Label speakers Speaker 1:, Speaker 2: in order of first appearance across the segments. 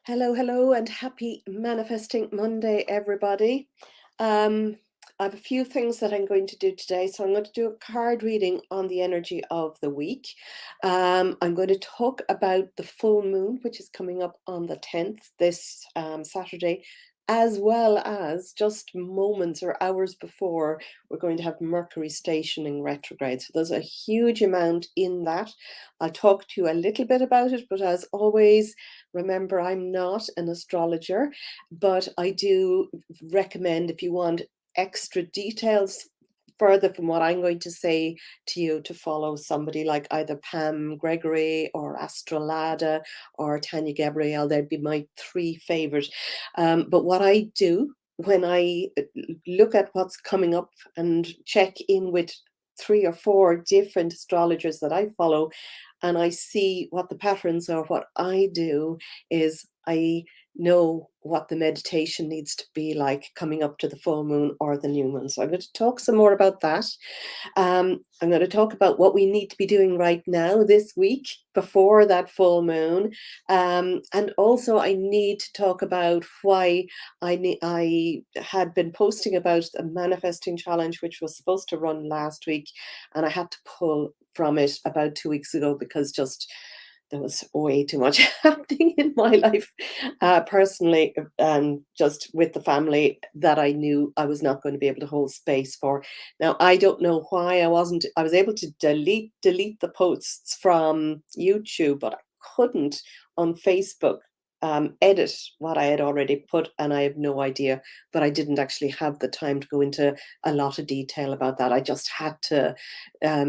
Speaker 1: Hello, hello, and happy Manifesting Monday, everybody. Um, I have a few things that I'm going to do today. So I'm going to do a card reading on the energy of the week. I'm going to talk about the full moon, which is coming up on the 10th, this Saturday, as well as just moments or hours before, we're going to have Mercury stationing retrograde. So there's a huge amount in that. I'll talk to you a little bit about it, but as always, remember, I'm not an astrologer, but I do recommend, if you want extra details further from what I'm going to say to you, to follow somebody like either Pam Gregory or Astrolada or Tanya Gabrielle. They'd be my three favorite. But what I do when I look at what's coming up and check in with three or four different astrologers that I follow, and I see what the patterns are, what I do is I know what the meditation needs to be like coming up to the full moon or the new moon. So I'm going to talk some more about that. I'm going to talk about what we need to be doing right now this week before that full moon. And also I need to talk about why I had been posting about a manifesting challenge, which was supposed to run last week, and I had to pull from it about 2 weeks ago because just there was way too much happening in my life personally, just with the family, that I knew I was not going to be able to hold space for. Now, I don't know why I was able to delete the posts from YouTube, but I couldn't on Facebook edit what I had already put, and I have no idea, but I didn't actually have the time to go into a lot of detail about that. I just had to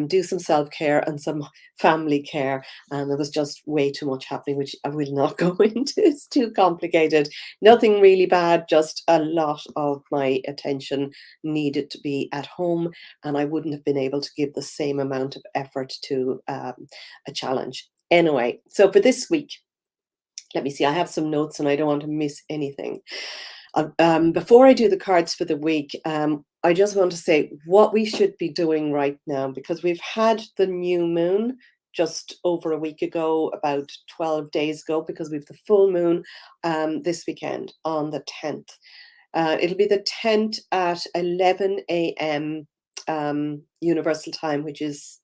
Speaker 1: do some self-care and some family care, and there was just way too much happening, which I will not go into. It's too complicated. Nothing really bad, just a lot of my attention needed to be at home, and I wouldn't have been able to give the same amount of effort to a challenge. Anyway, so for this week, let me see, I have some notes and I don't want to miss anything. Before I do the cards for the week, I just want to say what we should be doing right now, because we've had the new moon just over a week ago, about 12 days ago, because we've the full moon this weekend on the 10th. It'll be the 10th at 11 a.m. Universal time, which is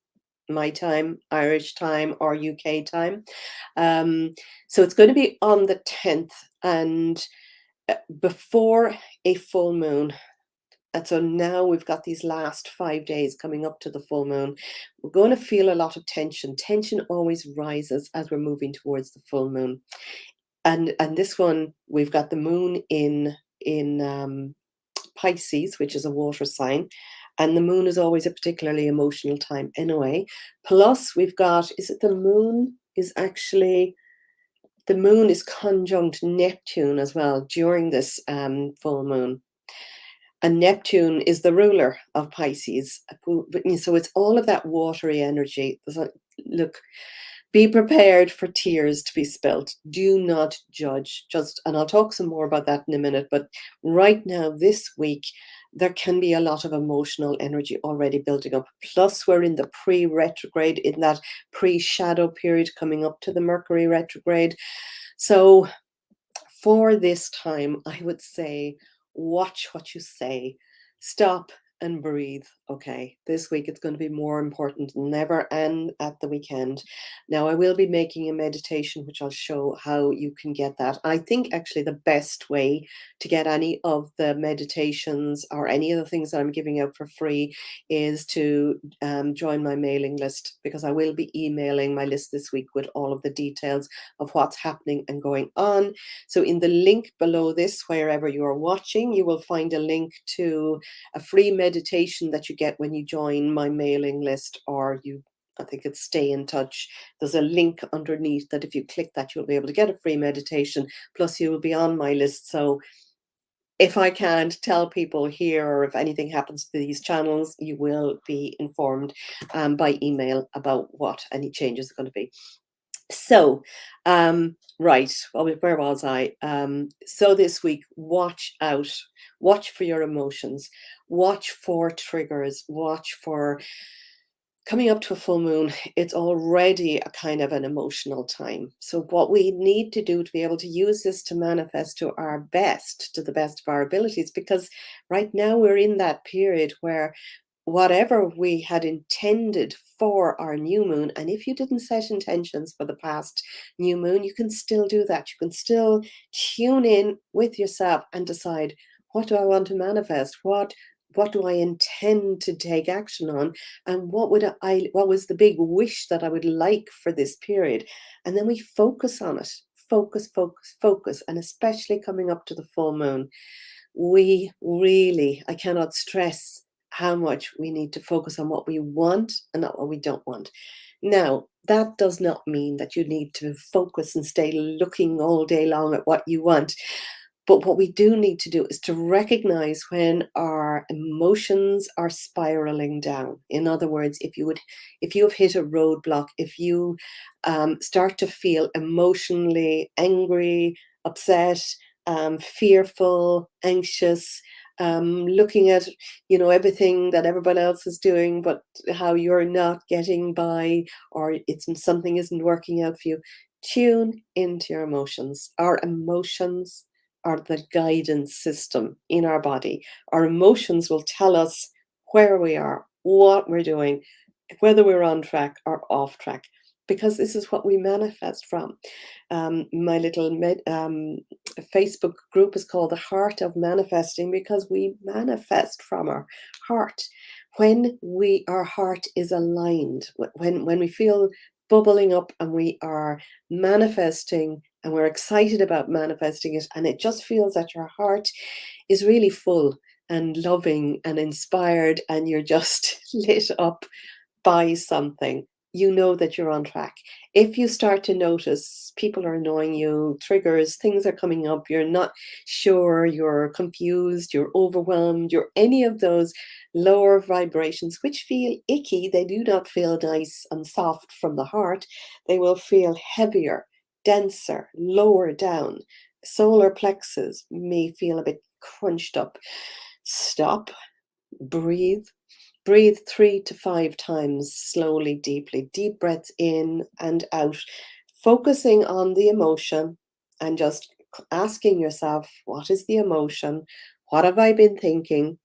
Speaker 1: my time, Irish time, or UK time. So it's going to be on the 10th, and before a full moon. And so now we've got these last 5 days coming up to the full moon. We're going to feel a lot of tension. Tension always rises as we're moving towards the full moon. And this one, we've got the moon in Pisces, which is a water sign. And the moon is always a particularly emotional time anyway. Plus we've got, is it the moon is actually, the moon is conjunct Neptune as well during this full moon. And Neptune is the ruler of Pisces. So it's all of that watery energy. Look, be prepared for tears to be spilt. Do not judge. And I'll talk some more about that in a minute. But right now, this week, there can be a lot of emotional energy already building up. Plus, we're in the pre-retrograde, in that pre-shadow period coming up to the Mercury retrograde. So for this time, I would say, watch what you say. Stop and breathe. Okay, this week it's going to be more important than ever, and at the weekend. Now, I will be making a meditation which I'll show how you can get that. I think actually the best way to get any of the meditations or any of the things that I'm giving out for free is to join my mailing list, because I will be emailing my list this week with all of the details of what's happening and going on. So in the link below this, wherever you are watching, you will find a link to a free meditation that you get when you join my mailing list, or I think it's Stay in Touch. There's a link underneath that if you click that, you'll be able to get a free meditation. Plus you will be on my list. So if I can't tell people here, or if anything happens to these channels, you will be informed by email about what any changes are going to be. So, right, well, where was I? So this week, watch out, watch for your emotions, watch for triggers, watch for coming up to a full moon, it's already a kind of an emotional time. So what we need to do to be able to use this to manifest to our best, to the best of our abilities, because right now we're in that period where whatever we had intended for our new moon, and if you didn't set intentions for the past new moon, you can still do that. You can still tune in with yourself and decide, what do I want to manifest? What do I intend to take action on? And what was the big wish that I would like for this period? And then we focus on it. Focus, focus, focus. And especially coming up to the full moon, we really, I cannot stress how much we need to focus on what we want and not what we don't want. Now, that does not mean that you need to focus and stay looking all day long at what you want. But what we do need to do is to recognize when our emotions are spiraling down. In other words, if you have hit a roadblock, if you start to feel emotionally angry, upset, fearful, anxious, looking at everything that everybody else is doing, but how you're not getting by, or something isn't working out for you. Tune into your emotions. Our emotions are the guidance system in our body. Our emotions will tell us where we are, what we're doing, whether we're on track or off track, because this is what we manifest from. My little Facebook group is called The Heart of Manifesting, because we manifest from our heart. When our heart is aligned, when we feel bubbling up and we are manifesting and we're excited about manifesting it, and it just feels that your heart is really full and loving and inspired, and you're just lit up by something, you know that you're on track. If you start to notice people are annoying you, triggers, things are coming up, you're not sure, you're confused, you're overwhelmed, you're any of those lower vibrations which feel icky, they do not feel nice and soft from the heart, they will feel heavier, denser, lower down. Solar plexus may feel a bit crunched up. Stop, breathe. Breathe 3 to 5 times, slowly, deeply. Deep breaths in and out, focusing on the emotion and just asking yourself, what is the emotion? What have I been thinking?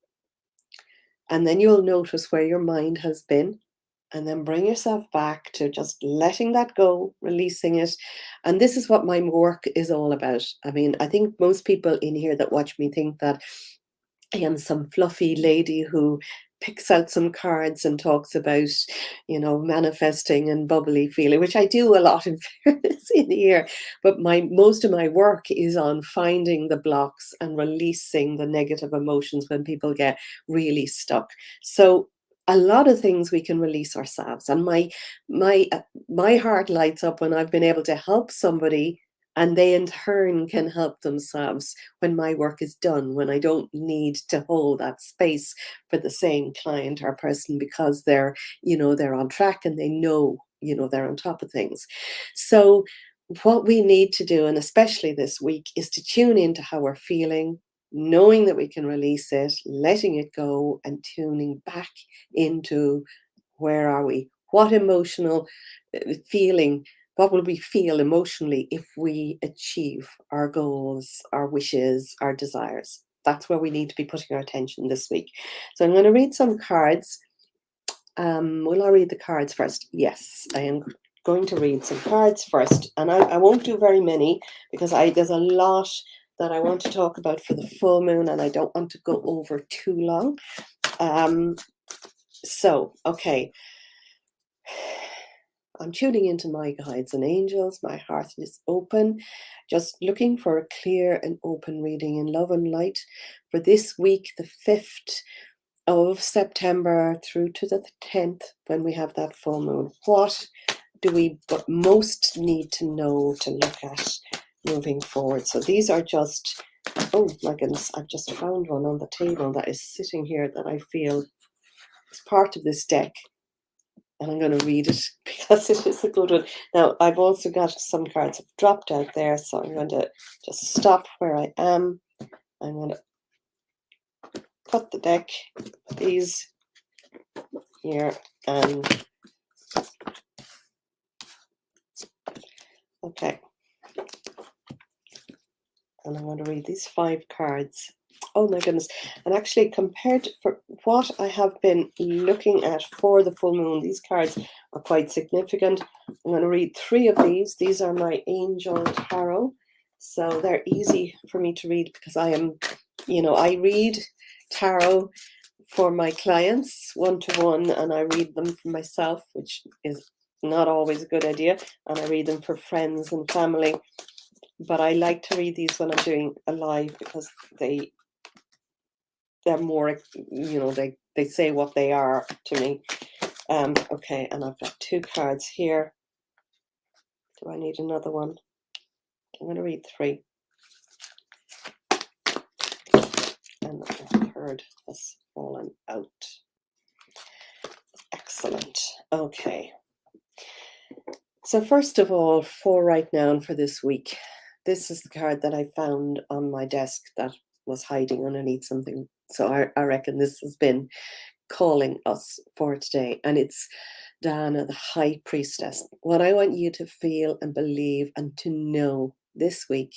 Speaker 1: And then you'll notice where your mind has been. And then bring yourself back to just letting that go, releasing it. And this is what my work is all about. I mean, I think most people in here that watch me think that I am some fluffy lady who picks out some cards and talks about, manifesting and bubbly feeling, which I do a lot in fairness in here. But most of my work is on finding the blocks and releasing the negative emotions when people get really stuck. So a lot of things we can release ourselves. And my heart lights up when I've been able to help somebody, and they in turn can help themselves when my work is done, when I don't need to hold that space for the same client or person, because they're on track and they know, they're on top of things. So what we need to do, and especially this week, is to tune into how we're feeling, knowing that we can release it, letting it go, and tuning back into where are we? What emotional feeling, what will we feel emotionally if we achieve our goals, our wishes, our desires? That's where we need to be putting our attention this week. So I'm going to read some cards. Will I read the cards first? Yes, I am going to read some cards first. And I won't do very many, because there's a lot that I want to talk about for the full moon, and I don't want to go over too long. Okay. I'm tuning into my guides and angels. My heart is open, just looking for a clear and open reading in love and light for this week, the 5th of September through to the 10th, when we have that full moon. What do we most need to know to look at moving forward? So these are just, oh my goodness, I've just found one on the table that is sitting here that I feel is part of this deck. And I'm going to read it because it is a good one. Now, I've also got some cards have dropped out there, so I'm going to just stop where I am. I'm going to put the deck, these here, and Okay. And I'm going to read these 5 cards. Oh my goodness. And actually, compared for what I have been looking at for the full moon, these cards are quite significant. I'm going to read 3 of these. These are my Angel Tarot. So they're easy for me to read because I am, I read tarot for my clients one-to-one, and I read them for myself, which is not always a good idea. And I read them for friends and family. But I like to read these when I'm doing a live because they're more, they say what they are to me. Okay, and I've got 2 cards here. Do I need another one? I'm going to read 3. And the 3rd has fallen out. Excellent. Okay. So first of all, for right now and for this week, this is the card that I found on my desk that was hiding underneath something. So I reckon this has been calling us for today, and it's Diana, the High Priestess. What I want you to feel and believe and to know this week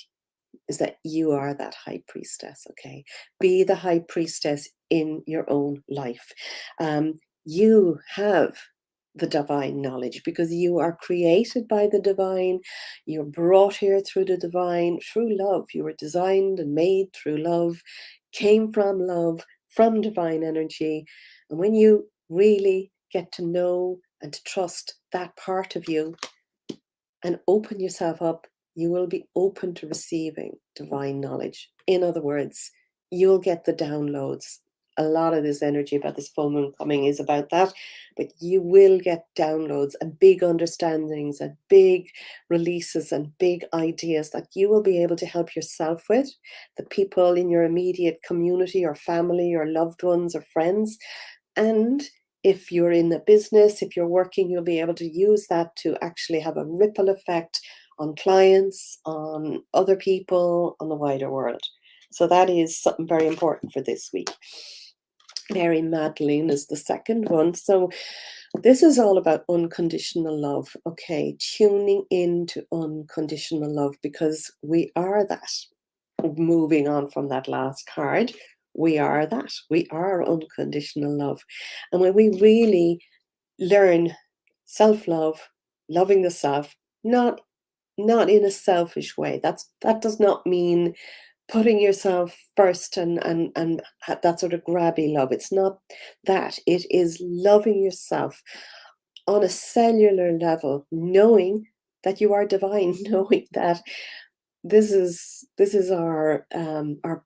Speaker 1: is that you are that High Priestess. Okay, be the High Priestess in your own life. You have the divine knowledge because you are created by the divine. You're brought here through the divine, through love. You were designed and made through love, came from love, from divine energy. And when you really get to know and to trust that part of you and open yourself up, you will be open to receiving divine knowledge. In other words, you'll get the downloads. A lot of this energy about this full moon coming is about that, but you will get downloads and big understandings and big releases and big ideas that you will be able to help yourself with, the people in your immediate community or family or loved ones or friends. And if you're in a business, if you're working, you'll be able to use that to actually have a ripple effect on clients, on other people, on the wider world. So that is something very important for this week. Mary Magdalene is the second one. So this is all about unconditional love. Okay, tuning into unconditional love because we are that. Moving on from that last card, we are that. We are unconditional love. And when we really learn self-love, loving the self, not in a selfish way. That does not mean putting yourself first and that sort of grabby love. It's not that. It is loving yourself on a cellular level, knowing that you are divine, knowing that this is our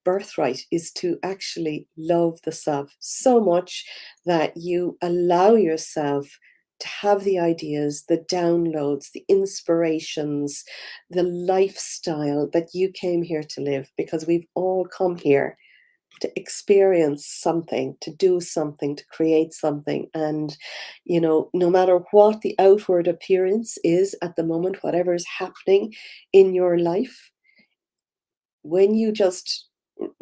Speaker 1: birthright, is to actually love the self so much that you allow yourself to have the ideas, the downloads, the inspirations, the lifestyle that you came here to live, because we've all come here to experience something, to do something, to create something. And no matter what the outward appearance is at the moment, whatever is happening in your life, when you just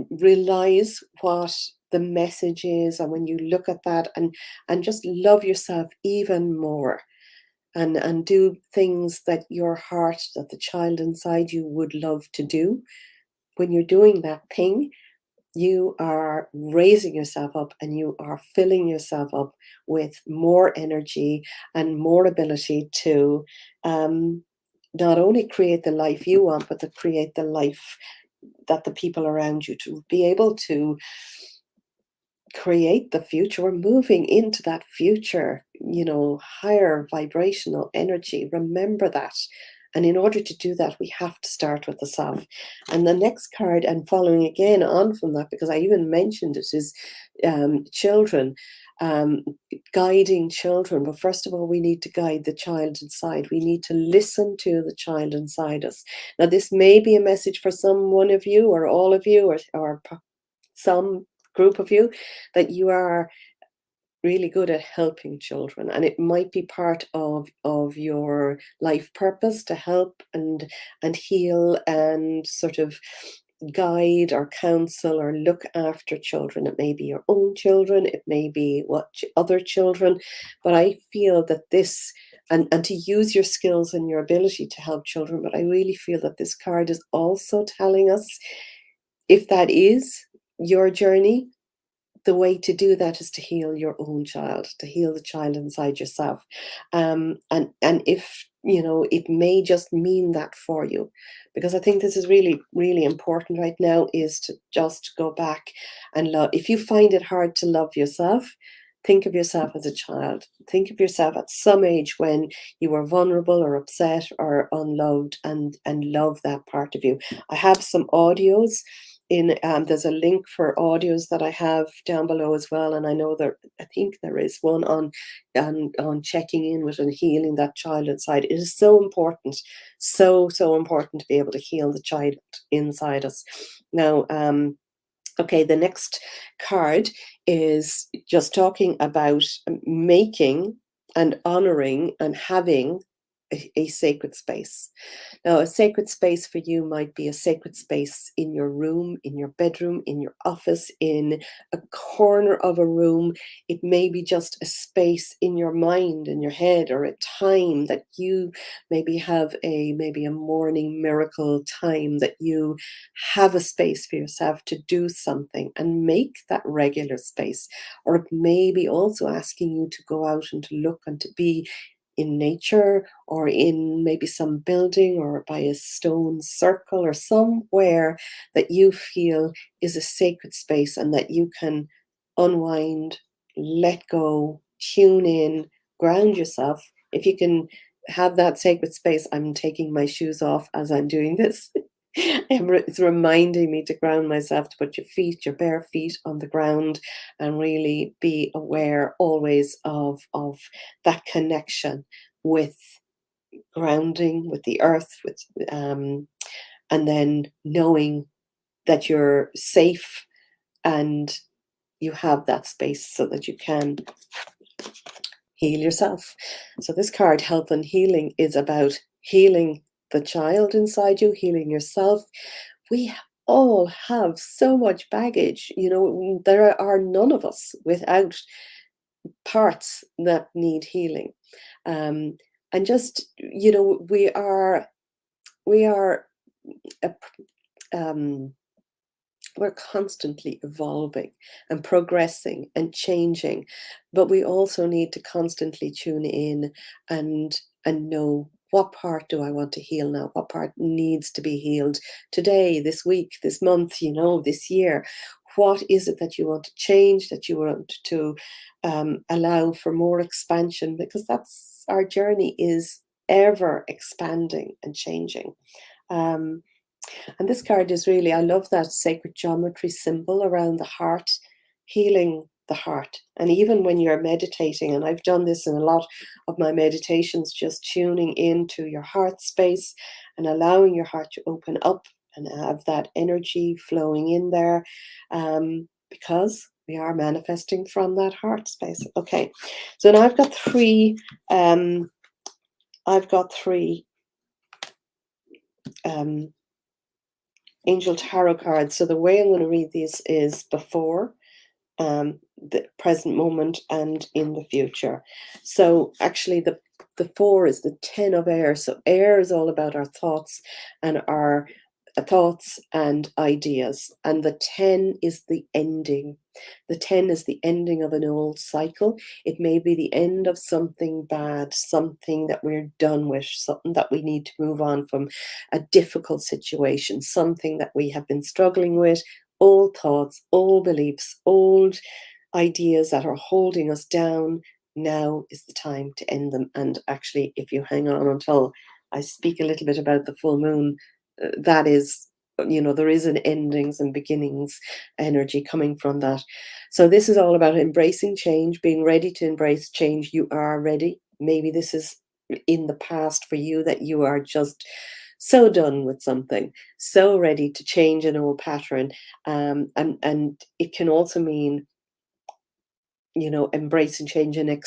Speaker 1: realize what the message is, and when you look at that and just love yourself even more, and do things that your heart, that the child inside you would love to do, when you're doing that thing, you are raising yourself up and you are filling yourself up with more energy and more ability to not only create the life you want, but to create the life that the people around you, to be able to create the future. We're moving into that future, higher vibrational energy. Remember that. And in order to do that, we have to start with the self. And the next card, and following again on from that, because I even mentioned it, is children, guiding children. But first of all, we need to guide the child inside. We need to listen to the child inside us. Now, this may be a message for some one of you, or all of you, or some group of you, that you are really good at helping children, and it might be part of your life purpose to help and heal and sort of guide or counsel or look after children. It may be your own children, it may be other children, but I feel that this and to use your skills and your ability to help children. But I really feel that this card is also telling us, if that is your journey, the way to do that is to heal your own child, to heal the child inside yourself. And if, it may just mean that for you, because I think this is really, really important right now, is to just go back and love. If you find it hard to love yourself, think of yourself as a child. Think of yourself at some age when you were vulnerable or upset or unloved, and love that part of you. I have some audios in there's a link for audios that I have down below as well, and I think there is one on checking in with and healing that child inside. It is so important, so important to be able to heal the child inside us. Now, okay, the next card is just talking about making and honoring and having a sacred space. Now, a sacred space for you might be a sacred space in your room, in your bedroom, in your office, in a corner of a room. It may be just a space in your mind, in your head, or a time that you maybe have maybe a morning miracle time that you have a space for yourself to do something, and make that regular space. Or it may be also asking you to go out and to look and to be in nature, or in maybe some building, or by a stone circle, or somewhere that you feel is a sacred space, and that you can unwind, let go, tune in, ground yourself. If you can have that sacred space, I'm taking my shoes off as I'm doing this. It's reminding me to ground myself, to put your bare feet on the ground, and really be aware always of that connection with grounding, with the earth, and then knowing that you're safe, and you have that space so that you can heal yourself. So this card, Health and Healing, is about healing the child inside you, healing yourself. We all have so much baggage. There are none of us without parts that need healing. And just, we are a, um, we're constantly evolving and progressing and changing, but we also need to constantly tune in and know, what part do I want to heal now? What part needs to be healed today, this week, this month, this year? What is it that you want to change, that you want to allow for more expansion? Because that's our journey, is ever expanding and changing. And this card is really, I love that sacred geometry symbol around the heart, healing the heart. And even when you're meditating, and I've done this in a lot of my meditations, just tuning into your heart space and allowing your heart to open up and have that energy flowing in there, because we are manifesting from that heart space. Okay, so now I've got three. I've got three Angel Tarot cards. So the way I'm going to read these is before, the present moment, and in the future. So actually the 4 is the 10 of air. So air is all about our thoughts and our thoughts and ideas. And the 10 is the ending. The 10 is the ending of an old cycle. It may be the end of something bad, something that we're done with, something that we need to move on from, a difficult situation, something that we have been struggling with, old thoughts, old beliefs, old ideas that are holding us down. Now is the time to end them. And actually, if you hang on until I speak a little bit about the full moon, that is, there is an endings and beginnings energy coming from that. So this is all about embracing change, being ready to embrace change. You are ready. Maybe this is in the past for you, that you are just so done with something, so ready to change an old pattern. And it can also mean, embracing change and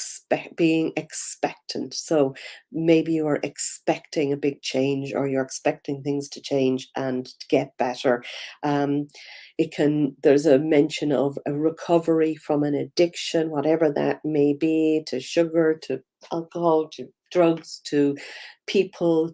Speaker 1: being expectant. So maybe you are expecting a big change, or you're expecting things to change and to get better. There's a mention of a recovery from an addiction, whatever that may be, to sugar, to alcohol, to drugs, to people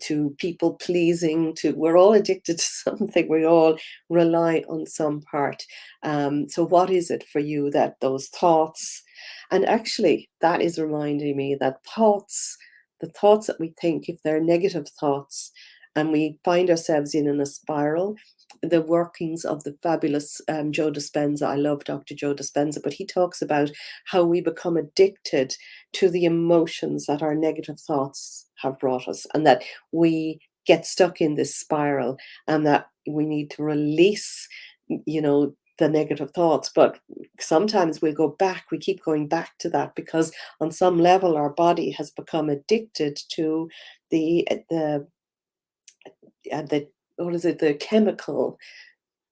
Speaker 1: pleasing, to we're all addicted to something. We all rely on some part. So what is it for you that those thoughts, and actually that is reminding me that the thoughts that we think, if they're negative thoughts and we find ourselves in a spiral, the workings of the fabulous Joe Dispenza. I love Dr. Joe Dispenza, but he talks about how we become addicted to the emotions that our negative thoughts have brought us, and that we get stuck in this spiral, and that we need to release, the negative thoughts. But sometimes we'll go back, we keep going back to that, because on some level our body has become addicted to the what is it, the chemical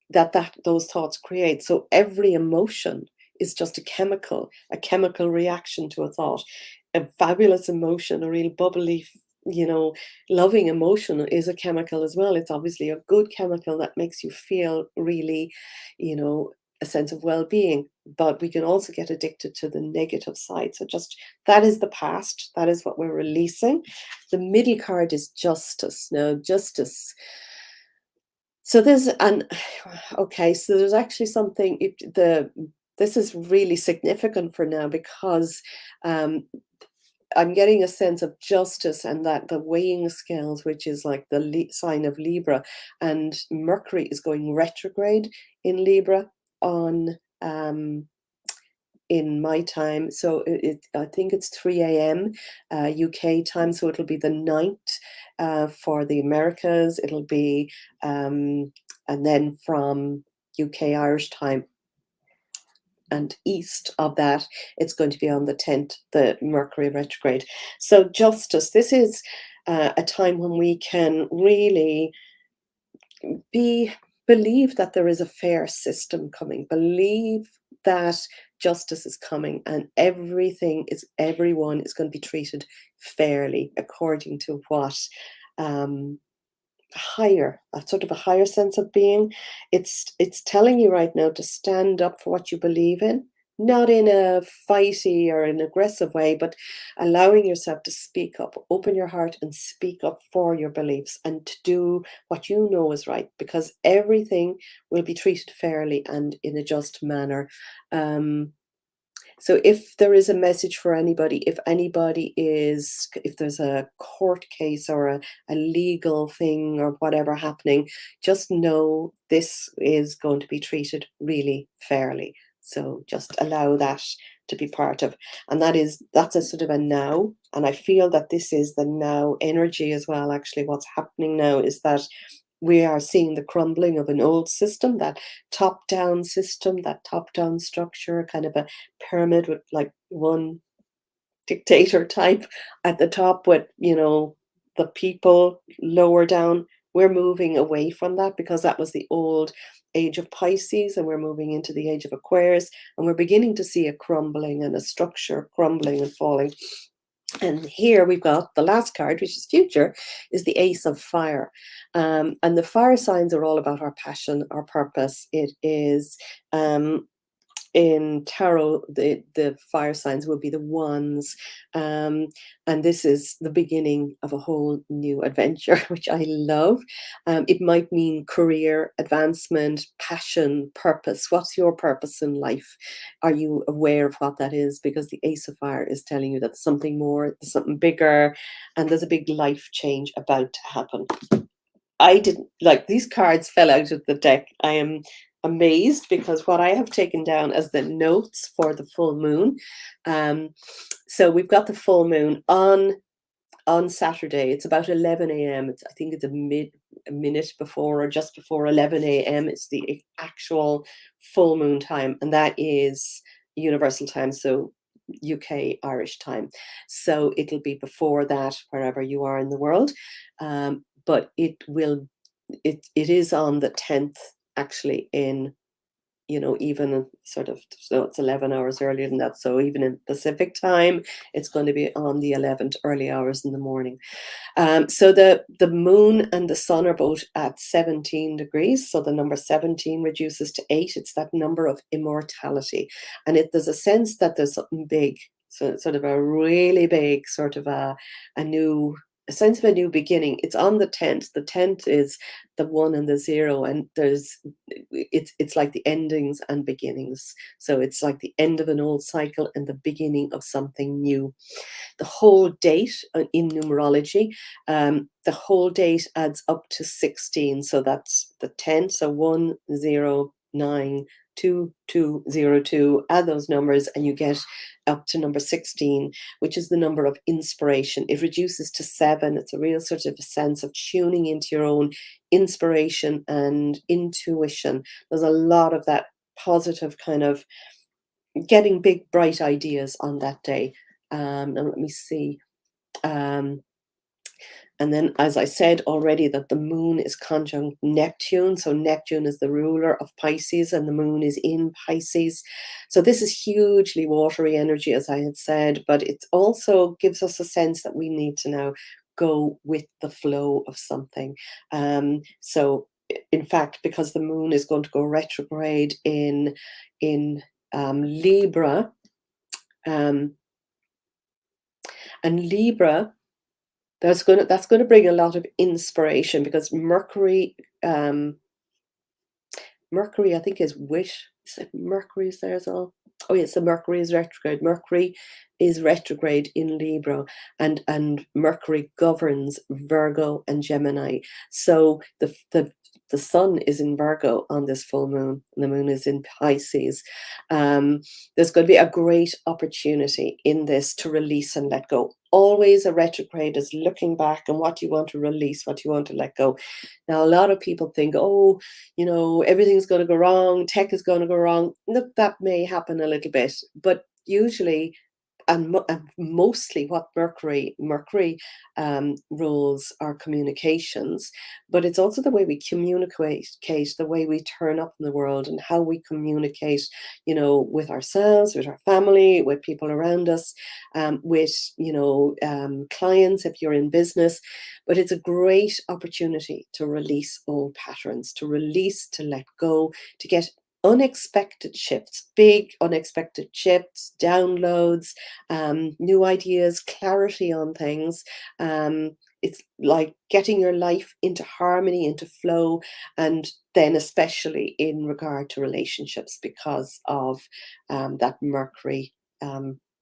Speaker 1: that those thoughts create. So every emotion is just a chemical reaction to a thought. A fabulous emotion, a real bubbly, loving emotion is a chemical as well. It's obviously a good chemical that makes you feel really, a sense of well-being. But we can also get addicted to the negative side. So just that is the past. That is what we're releasing. The middle card is justice. Now, justice. So there's an okay, so there's actually something this is really significant for now, because um, I'm getting a sense of justice, and that the weighing scales, which is like the sign of Libra, and Mercury is going retrograde in Libra on in my time. So I think it's 3 a.m. UK time, so it'll be the night for the Americas. It'll be and then from UK Irish time and east of that, it's going to be on the 10th, the Mercury retrograde. So justice, this is a time when we can really believe that there is a fair system coming, believe that justice is coming, and everyone is going to be treated fairly according to what a sort of a higher sense of being. It's telling you right now to stand up for what you believe in, not in a fighty or an aggressive way, but allowing yourself to speak up, open your heart and speak up for your beliefs, and to do what you know is right, because everything will be treated fairly and in a just manner. So if there is a message for anybody, if there's a court case or a legal thing or whatever happening, just know this is going to be treated really fairly. So just allow that to be part of, and that's a sort of a now. And I feel that this is the now energy as well. Actually, what's happening now is that we are seeing the crumbling of an old system, that top-down system, that top-down structure, kind of a pyramid with like one dictator type at the top with, the people lower down. We're moving away from that, because that was the old age of Pisces, and we're moving into the age of Aquarius, and we're beginning to see a crumbling and a structure crumbling and falling. And here we've got the last card, which is future, is the Ace of Fire. And the fire signs are all about our passion, our purpose. It is in tarot, the fire signs will be the wands, and this is the beginning of a whole new adventure, which I love. It might mean career advancement, passion, purpose. What's your purpose in life? Are you aware of what that is? Because the Ace of Fire is telling you that something more, something bigger, and there's a big life change about to happen. I didn't like these cards fell out of the deck. I am amazed, because what I have taken down as the notes for the full moon. So we've got the full moon on Saturday. It's about 11 a.m. I think it's a minute before or just before 11 a.m. It's the actual full moon time, and that is universal time. So UK Irish time. So it'll be before that wherever you are in the world. But it is on the 10th, actually, in even sort of, so it's 11 hours earlier than that. So even in Pacific time, it's going to be on the 11th, early hours in the morning. So the moon and the sun are both at 17 degrees. So the number 17 reduces to 8. It's that number of immortality. And there's a sense that there's something big, So it's sort of a really big sort of a sense of a new beginning. It's on the tent. The tent is the one and the zero, and it's like the endings and beginnings. So it's like the end of an old cycle and the beginning of something new. The whole date in numerology, the whole date adds up to 16. So that's the 10. So 109 2202, add those numbers and you get up to number 16, which is the number of inspiration. It reduces to 7. It's a real sort of a sense of tuning into your own inspiration and intuition. There's a lot of that positive kind of getting big bright ideas on that day. Now let me see. Um, and then, as I said already, that the moon is conjunct Neptune. So Neptune is the ruler of Pisces and the moon is in Pisces. So this is hugely watery energy, as I had said, but it also gives us a sense that we need to now go with the flow of something. So in fact, because the moon is going to go retrograde in Libra, um, and Libra, that's going to bring a lot of inspiration because um, Mercury, I think, is wish. Is it Mercury's there as well? Oh yes, the Mercury is retrograde. Mercury is retrograde in Libra, and Mercury governs Virgo and Gemini. So the sun is in Virgo on this full moon, and the moon is in Pisces. There's going to be a great opportunity in this to release and let go. Always a retrograde is looking back and what you want to release, what you want to let go. Now, a lot of people think, oh, everything's going to go wrong, tech is going to go wrong. Look, that may happen a little bit, but usually and mostly what Mercury rules are communications, but it's also the way we communicate, the way we turn up in the world and how we communicate, with ourselves, with our family, with people around us, with clients if you're in business. But it's a great opportunity to release old patterns, to release, to let go, to get unexpected shifts, big unexpected shifts, downloads, new ideas, clarity on things. It's like getting your life into harmony, into flow, and then especially in regard to relationships because of that Mercury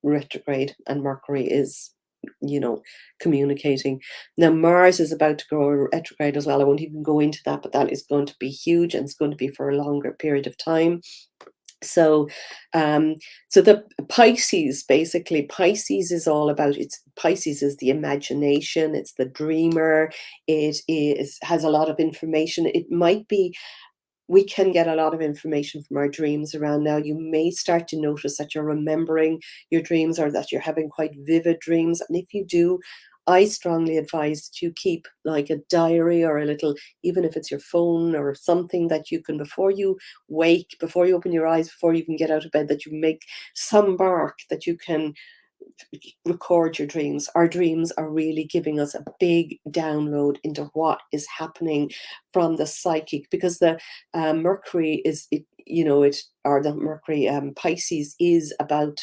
Speaker 1: retrograde, and Mercury is communicating. Now Mars is about to go retrograde as well. I won't even go into that, but that is going to be huge and it's going to be for a longer period of time. So the Pisces, basically Pisces is all about, Pisces is the imagination, it's the dreamer, has a lot of information. It might be, we can get a lot of information from our dreams around now. You may start to notice that you're remembering your dreams or that you're having quite vivid dreams. And if you do, I strongly advise that you keep like a diary or a little, even if it's your phone or something that you can, before you wake, before you open your eyes, before you even get out of bed, that you make some mark that you can record your dreams. Our dreams are really giving us a big download into what is happening from the psychic, because the Mercury is, the Mercury Pisces is about,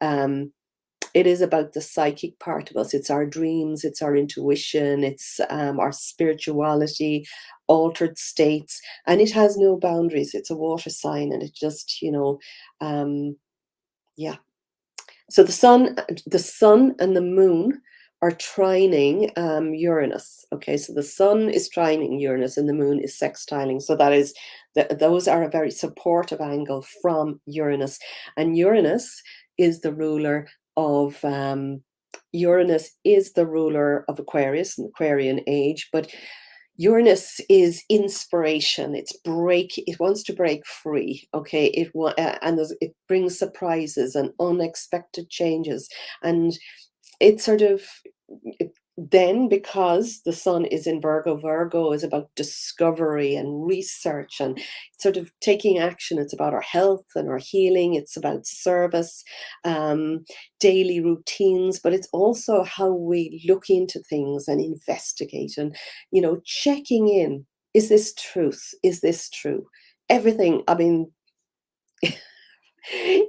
Speaker 1: it is about the psychic part of us. It's our dreams, it's our intuition, it's our spirituality, altered states, and it has no boundaries. It's a water sign, and it just, yeah. So the sun and the moon are trining Uranus. Okay, so the sun is trining Uranus and the moon is sextiling. So those are a very supportive angle from Uranus, and Uranus is the ruler of Aquarius and Aquarian age, but Uranus is inspiration. It wants to break free. Okay, it brings surprises and unexpected changes, and it sort of then, because the sun is in Virgo, Virgo is about discovery and research and sort of taking action. It's about our health and our healing. It's about service, daily routines, but it's also how we look into things and investigate and, checking in. Is this truth? Is this true? Everything. I mean,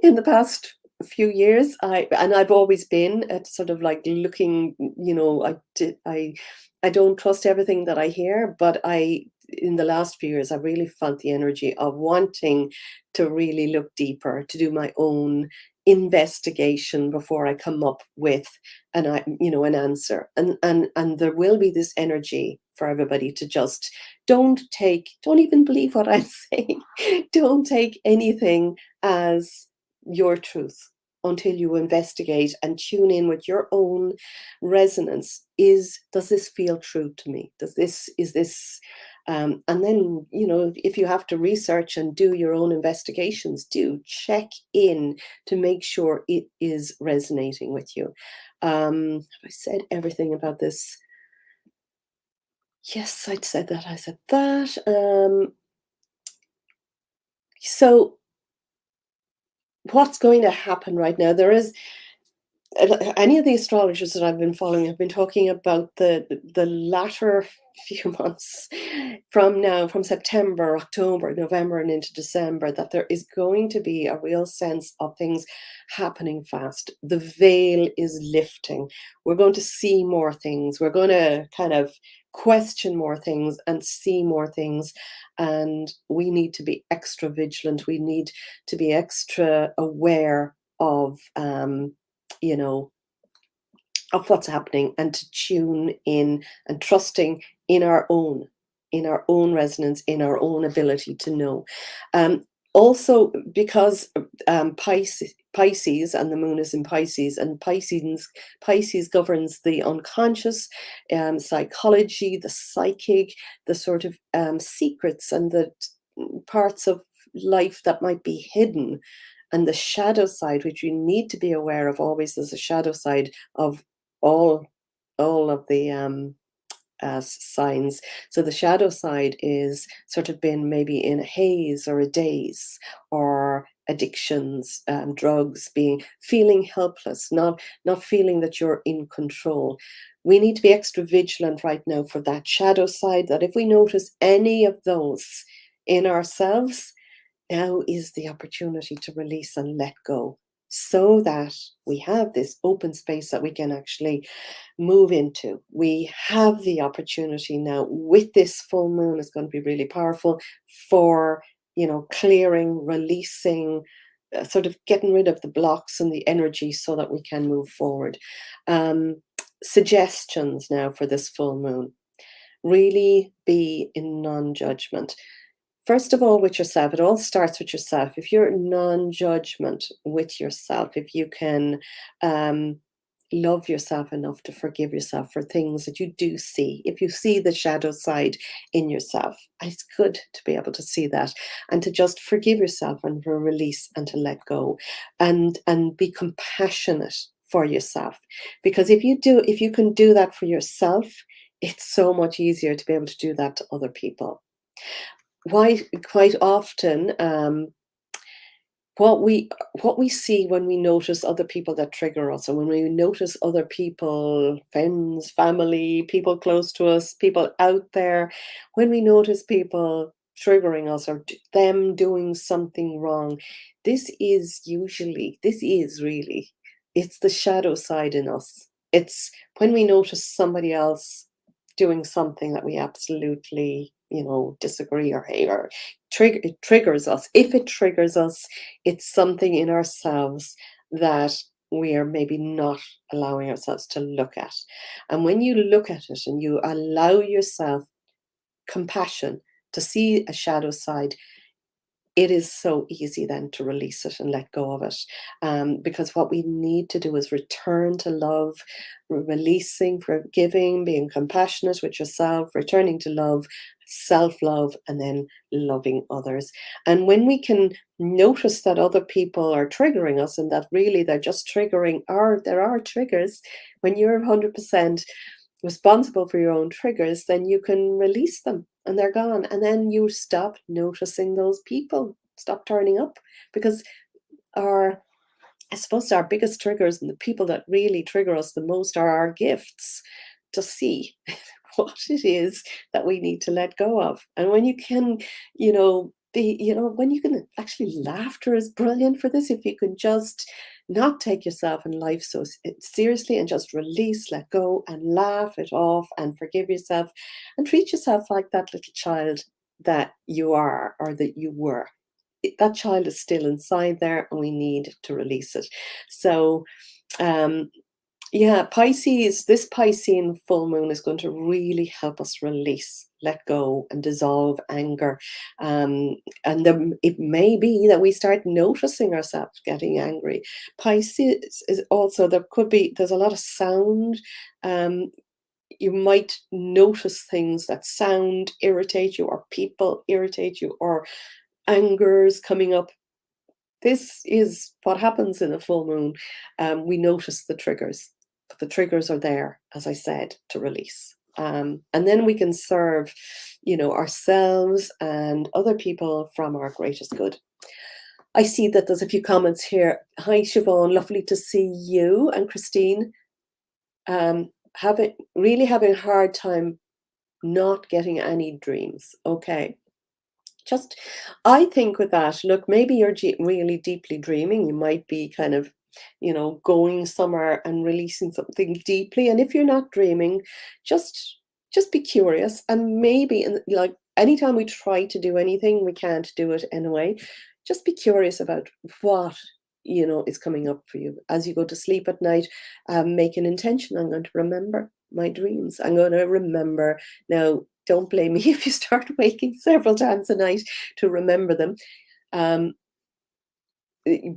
Speaker 1: in the past few years. I've always been at sort of like looking, I don't trust everything that I hear, but I in the last few years I really felt the energy of wanting to really look deeper, to do my own investigation before I come up with an answer. And there will be this energy for everybody to just don't even believe what I'm saying. Don't take anything as your truth until you investigate and tune in with your own resonance. Does this feel true to me? Is this and then, if you have to research and do your own investigations, do check in to make sure it is resonating with you. Have I said everything about this? Yes, I'd said that. I said that. So what's going to happen right now? There is any of the astrologers that I've been following have been talking about the latter few months from now, from September, October, November, and into December, that there is going to be a real sense of things happening fast. The veil is lifting. We're going to see more things. We're going to kind of question more things and see more things. And we need to be extra vigilant. We need to be extra aware of you know, of what's happening, and to tune in and trusting in our own resonance, in our own ability to know. Um, Also, because Pisces and the moon is in Pisces, and Pisces governs the unconscious, psychology, the psychic, the sort of secrets and the parts of life that might be hidden, and the shadow side, which you need to be aware of always. There's a shadow side of all all of the signs. So the shadow side is sort of been maybe in a haze or a daze, or addictions, drugs, feeling helpless, not feeling that you're in control. We need to be extra vigilant right now for that shadow side, that if we notice any of those in ourselves, now is the opportunity to release and let go, so that we have this open space that we can actually move into. We have the opportunity now with this full moon. Is going to be really powerful for, clearing, releasing, sort of getting rid of the blocks and the energy so that we can move forward. Suggestions now for this full moon: really be in non-judgment. First of all, with yourself. It all starts with yourself. If you're non-judgment with yourself, if you can um, love yourself enough to forgive yourself for things that you do see, if you see the shadow side in yourself, it's good to be able to see that, and to just forgive yourself, and to release, and to let go, and be compassionate for yourself. Because if you can do that for yourself, it's so much easier to be able to do that to other people. Why Quite often, what we what we see when we notice other people that trigger us, and when we notice other people, friends, family, people close to us, people out there, when we notice people triggering us, or them doing something wrong, this is really, it's the shadow side in us. It's when we notice somebody else doing something that we absolutely, disagree or hate, or it triggers us. If it triggers us, it's something in ourselves that we are maybe not allowing ourselves to look at. And when you look at it and you allow yourself compassion to see a shadow side, it is so easy then to release it and let go of it. Because what we need to do is return to love, releasing, forgiving, being compassionate with yourself, returning to love, self love, and then loving others. And when we can notice that other people are triggering us, and that really they're just there are triggers, when you're 100% responsible for your own triggers, then you can release them and they're gone. And then you stop noticing those people, stop turning up, because our, I suppose, our biggest triggers, and the people that really trigger us the most, are our gifts to see what it is that we need to let go of. And when you can, when you can actually, laughter is brilliant for this. If you can just not take yourself and life so seriously, and just release, let go, and laugh it off, and forgive yourself, and treat yourself like that little child that you are, or that you were. That child is still inside there, and we need to release it. So, um, yeah, Pisces, this Piscean full moon is going to really help us release, let go, and dissolve anger. And it may be that we start noticing ourselves getting angry. Pisces is also, there's a lot of sound. Um, you might notice things that sound irritate you, or people irritate you, or angers coming up. This is what happens in a full moon. We notice the triggers, but the triggers are there, as I said, to release. And then we can serve, ourselves and other people from our greatest good. I see that there's a few comments here. Hi, Siobhan, lovely to see you. And Christine, having a hard time not getting any dreams. Okay. Just, I think with that, look, maybe you're really deeply dreaming. You might be kind of, going somewhere and releasing something deeply. And if you're not dreaming, just just be curious. And maybe, like, anytime we try to do anything, we can't do it anyway. Just be curious about what is coming up for you as you go to sleep at night. Make an intention. I'm going to remember my dreams. I'm going to remember. Now, don't blame me if you start waking several times a night to remember them. Um,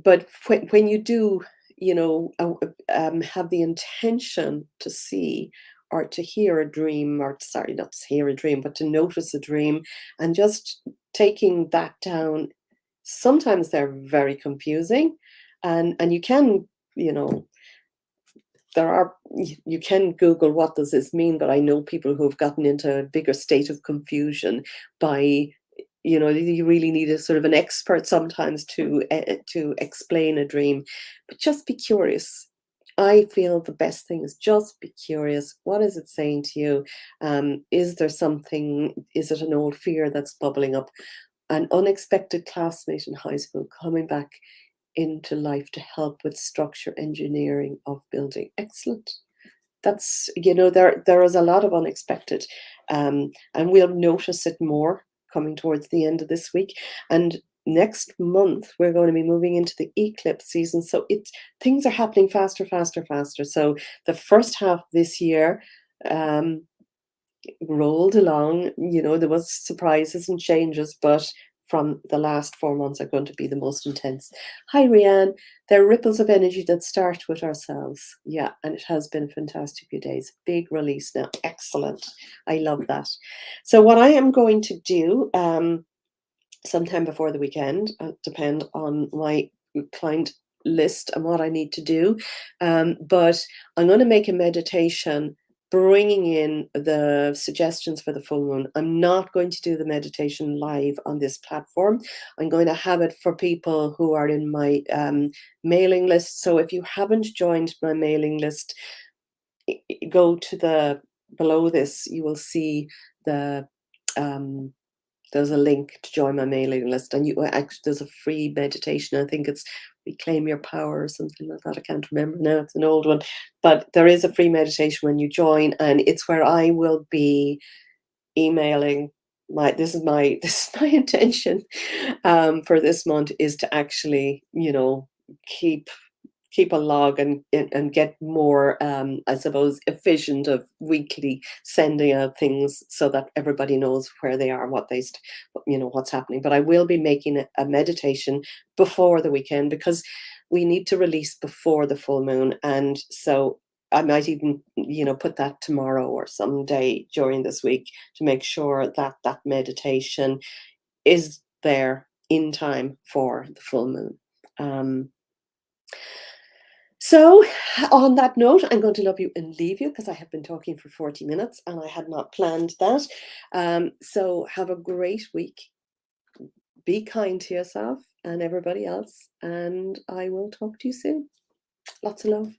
Speaker 1: but when you do, have the intention to see or to hear a dream, or sorry, not to hear a dream, but to notice a dream, and just taking that down. Sometimes they're very confusing, and you can, you know, you can Google what does this mean, but I know people who have gotten into a bigger state of confusion by, you really need a sort of an expert sometimes to explain a dream. But just be curious. I feel the best thing is just be curious. What is it saying to you? Is there something? Is it an old fear that's bubbling up? An unexpected classmate in high school coming back into life to help with structure engineering of building. Excellent. That's, there is a lot of unexpected, and we'll notice it more coming towards the end of this week. And next month we're going to be moving into the eclipse season, so things are happening faster, faster, faster. So the first half this year, rolled along. There was surprises and changes, but from the last 4 months are going to be the most intense. Hi, Rianne. There are ripples of energy that start with ourselves. Yeah, and it has been a fantastic few days. Big release now. Excellent. I love that. So what I am going to do, sometime before the weekend, depend on my client list and what I need to do, but I'm going to make a meditation bringing in the suggestions for the full moon. I'm not going to do the meditation live on this platform. I'm going to have it for people who are in my mailing list. So if you haven't joined my mailing list, go to below this. You will see there's a link to join my mailing list, and there's a free meditation. I think it's Reclaim Your Power or something like that. I can't remember now. It's an old one, but there is a free meditation when you join, and it's where I will be emailing this is my intention, for this month, is to actually, keep a log, and get more, I suppose, efficient of weekly sending out things, so that everybody knows where they are, what's happening. But I will be making a meditation before the weekend, because we need to release before the full moon. And so I might even, put that tomorrow or some day during this week, to make sure that that meditation is there in time for the full moon. So, on that note, I'm going to love you and leave you, because I have been talking for 40 minutes and I had not planned that. So, have a great week. Be kind to yourself and everybody else, and I will talk to you soon. Lots of love.